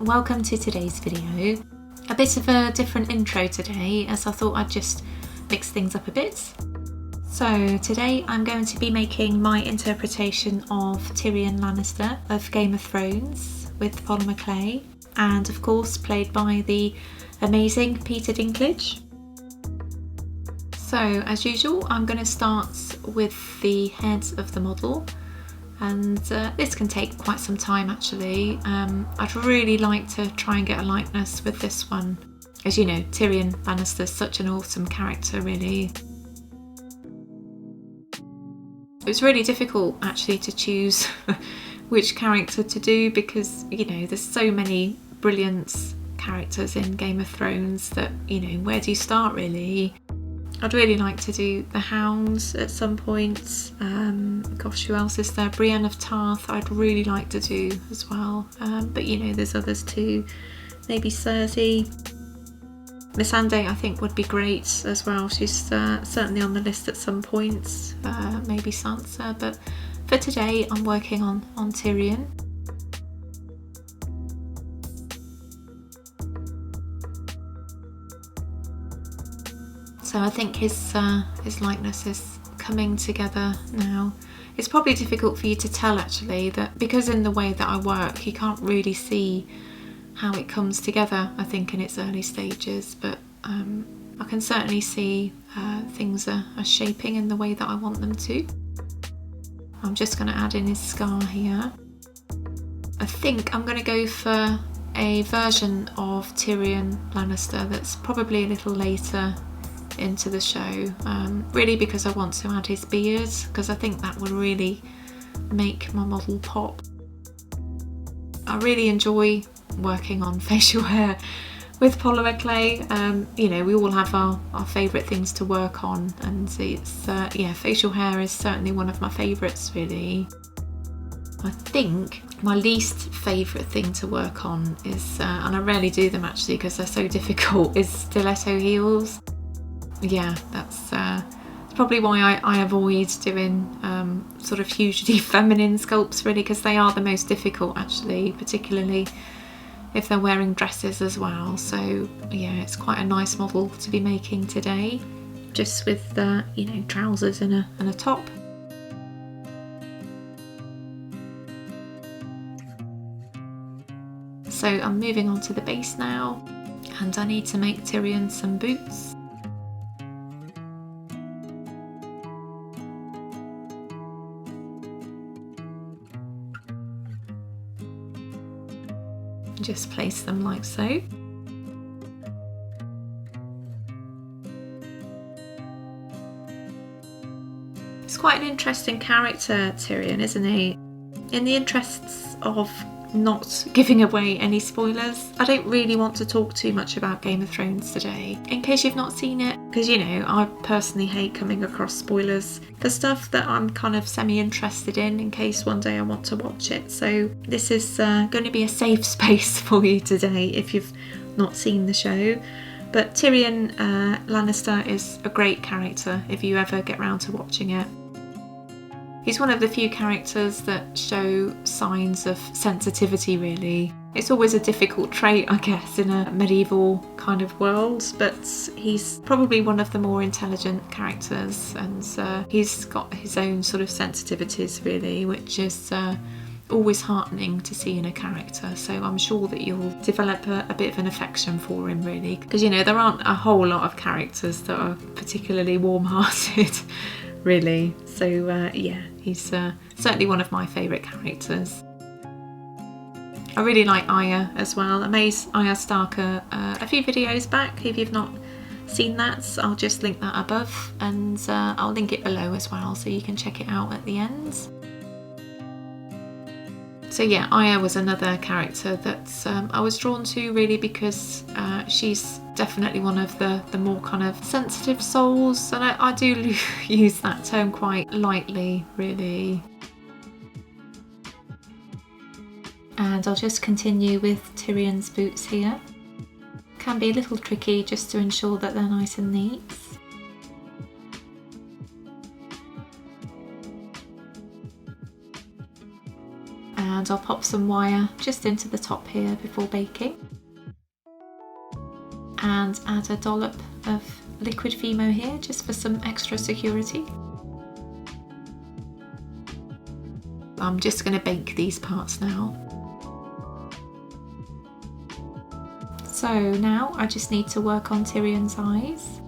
Welcome to today's video. A bit of a different intro today, as I thought I'd just mix things up a bit. So today I'm going to be making my interpretation of Tyrion Lannister of Game of Thrones with polymer clay, and of course played by the amazing Peter Dinklage. So as usual, I'm going to start with the head of the model, and this can take quite some time actually. I'd really like to try and get a likeness with this one. As you know, Tyrion Lannister is such an awesome character really. It was really difficult actually to choose which character to do because, you know, there's so many brilliant characters in Game of Thrones that, you know, where do you start really? I'd really like to do the Hound at some point. Gosh, who else is there? Brienne of Tarth I'd really like to do as well. But you know, there's others too. Maybe Cersei. Missandei I think would be great as well. She's certainly on the list at some point. Maybe Sansa. But for today I'm working on Tyrion. So I think his likeness is coming together now. It's probably difficult for you to tell actually, that because in the way that I work you can't really see how it comes together, I think, in its early stages, but I can certainly see things are shaping in the way that I want them to. I'm just going to add in his scar here. I think I'm going to go for a version of Tyrion Lannister that's probably a little later into the show, really because I want to add his beard, because I think that would really make my model pop. I really enjoy working on facial hair with polymer clay. You know, we all have our favourite things to work on, and it's yeah, facial hair is certainly one of my favourites really. I think my least favourite thing to work on is, and I rarely do them actually because they're so difficult, is stiletto heels. Yeah, that's probably why I avoid doing sort of hugely feminine sculpts really, because they are the most difficult actually, particularly if they're wearing dresses as well. So yeah, it's quite a nice model to be making today, just with you know, trousers and a top. So I'm moving on to the base now, and I need to make Tyrion some boots. Just place them like so. It's quite an interesting character, Tyrion, isn't he? In the interests of not giving away any spoilers, I don't really want to talk too much about Game of Thrones today, in case you've not seen it, because you know, I personally hate coming across spoilers for stuff that I'm kind of semi-interested in case one day I want to watch it. So this is going to be a safe space for you today if you've not seen the show. But Tyrion Lannister is a great character if you ever get round to watching it. He's one of the few characters that show signs of sensitivity really. It's always a difficult trait, I guess, in a medieval kind of world, but he's probably one of the more intelligent characters, and he's got his own sort of sensitivities really, which is always heartening to see in a character. So I'm sure that you'll develop a bit of an affection for him really, because you know, there aren't a whole lot of characters that are particularly warm-hearted really. So yeah, he's certainly one of my favourite characters. I really like Arya as well. I made Arya Stark a few videos back. If you've not seen that, I'll just link that above, and I'll link it below as well so you can check it out at the end. So yeah, Arya was another character that I was drawn to really, because she's definitely one of the more kind of sensitive souls, and I do use that term quite lightly really. And I'll just continue with Tyrion's boots here. Can be a little tricky just to ensure that they're nice and neat. and I'll pop some wire just into the top here before baking, and add a dollop of liquid Fimo here just for some extra security. I'm just going to bake these parts now. So now I just need to work on Tyrion's eyes.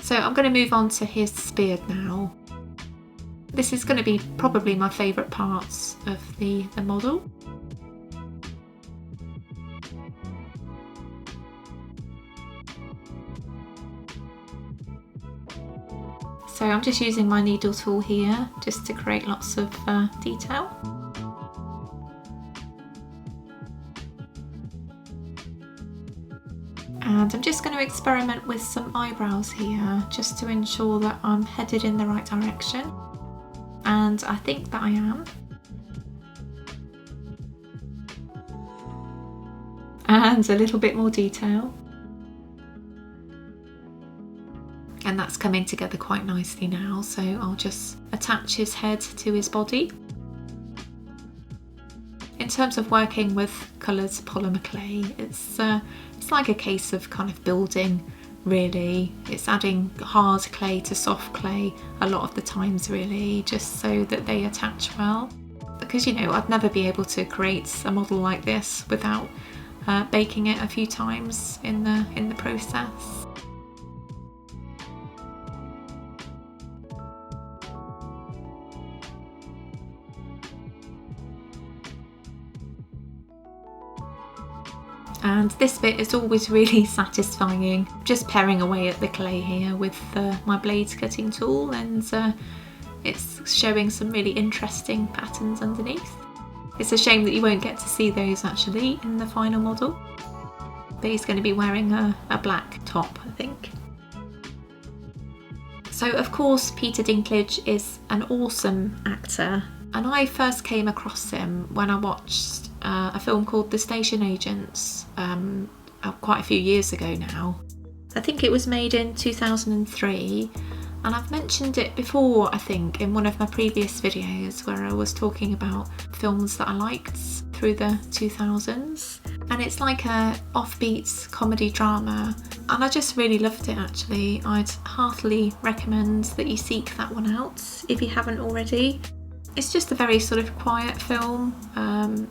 So I'm going to move on to his beard now. This is going to be probably my favourite parts of the model. So I'm just using my needle tool here just to create lots of detail. And I'm just going to experiment with some eyebrows here just to ensure that I'm headed in the right direction. And I think that I am. And a little bit more detail. And that's coming together quite nicely now, so I'll just attach his head to his body. In terms of working with coloured polymer clay, it's like a case of kind of building, really. It's adding hard clay to soft clay a lot of the times, really, just so that they attach well. Because, you know, I'd never be able to create a model like this without baking it a few times in the process. And this bit is always really satisfying, just paring away at the clay here with my blade cutting tool, and it's showing some really interesting patterns underneath. It's a shame that you won't get to see those actually in the final model, but he's going to be wearing a black top, I think. So of course Peter Dinklage is an awesome actor, and I first came across him when I watched a film called The Station Agents quite a few years ago now. I think it was made in 2003, and I've mentioned it before, I think, in one of my previous videos where I was talking about films that I liked through the 2000s. And it's like a offbeat comedy drama, and I just really loved it actually. I'd heartily recommend that you seek that one out if you haven't already. It's just a very sort of quiet film,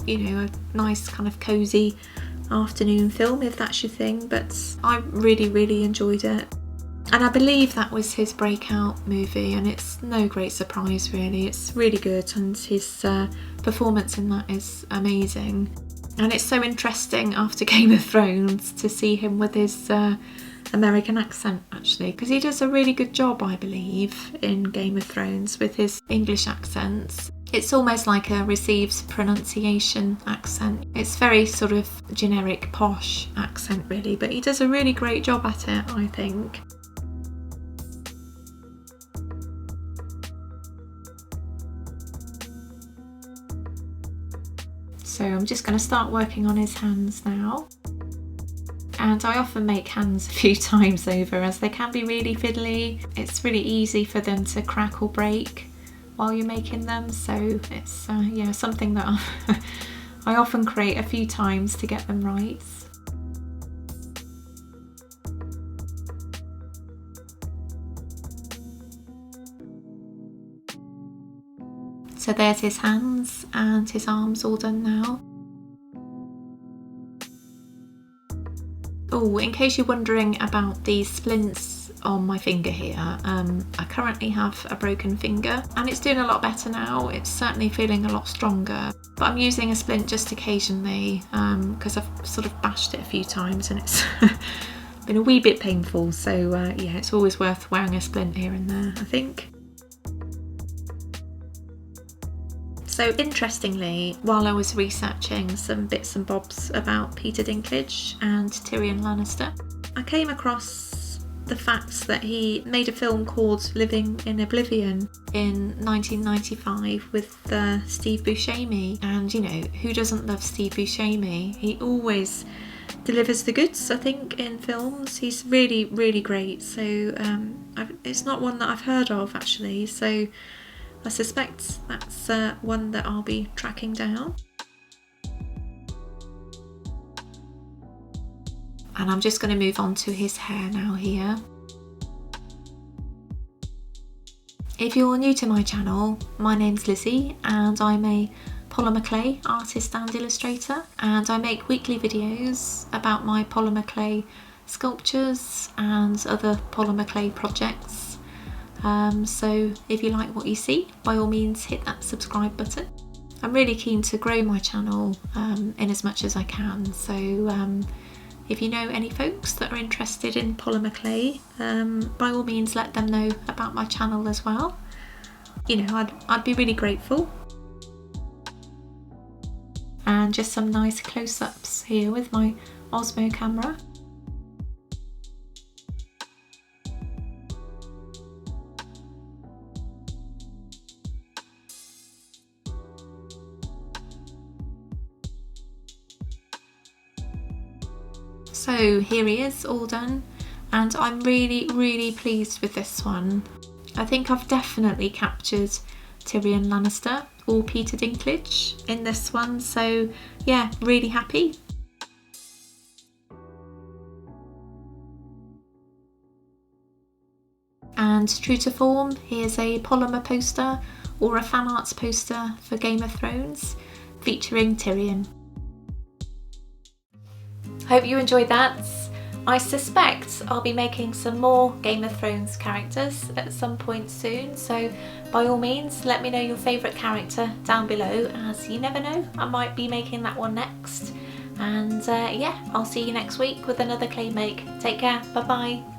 you know, a nice kind of cosy afternoon film if that's your thing, but I really enjoyed it. And I believe that was his breakout movie, and it's no great surprise really. It's really good, and his performance in that is amazing. And it's so interesting after Game of Thrones to see him with his American accent actually, because he does a really good job, I believe, in Game of Thrones with his English accents. It's almost like a received pronunciation accent. It's very sort of generic posh accent really, but he does a really great job at it, I think. So I'm just going to start working on his hands now. And I often make hands a few times over as they can be really fiddly. It's really easy for them to crack or break while you're making them, so it's yeah, something that I often create a few times to get them right. So there's his hands and his arms all done now. Oh, in case you're wondering about these splints on my finger here, I currently have a broken finger and it's doing a lot better now. It's certainly feeling a lot stronger, but I'm using a splint just occasionally because I've sort of bashed it a few times and it's been a wee bit painful. So yeah, it's always worth wearing a splint here and there, I think. So interestingly, while I was researching some bits and bobs about Peter Dinklage and Tyrion Lannister, I came across the fact that he made a film called Living in Oblivion in 1995 with Steve Buscemi. And you know, who doesn't love Steve Buscemi? He always delivers the goods, I think, in films. He's really, really great. So it's not one that I've heard of actually, so I suspect that's one that I'll be tracking down. And I'm just going to move on to his hair now here. If you're new to my channel, my name's Lizzie and I'm a polymer clay artist and illustrator, and I make weekly videos about my polymer clay sculptures and other polymer clay projects. So if you like what you see, by all means hit that subscribe button. I'm really keen to grow my channel in as much as I can, so if you know any folks that are interested in polymer clay, by all means let them know about my channel as well. You know, I'd be really grateful. And just some nice close-ups here with my Osmo camera. So here he is, all done, and I'm really, really pleased with this one. I think I've definitely captured Tyrion Lannister or Peter Dinklage in this one, so yeah, really happy. And true to form, here's a polymer poster or a fan arts poster for Game of Thrones featuring Tyrion. Hope you enjoyed that. I suspect I'll be making some more Game of Thrones characters at some point soon, so by all means let me know your favourite character down below, as you never know, I might be making that one next. And yeah, I'll see you next week with another clay make. Take care, bye bye.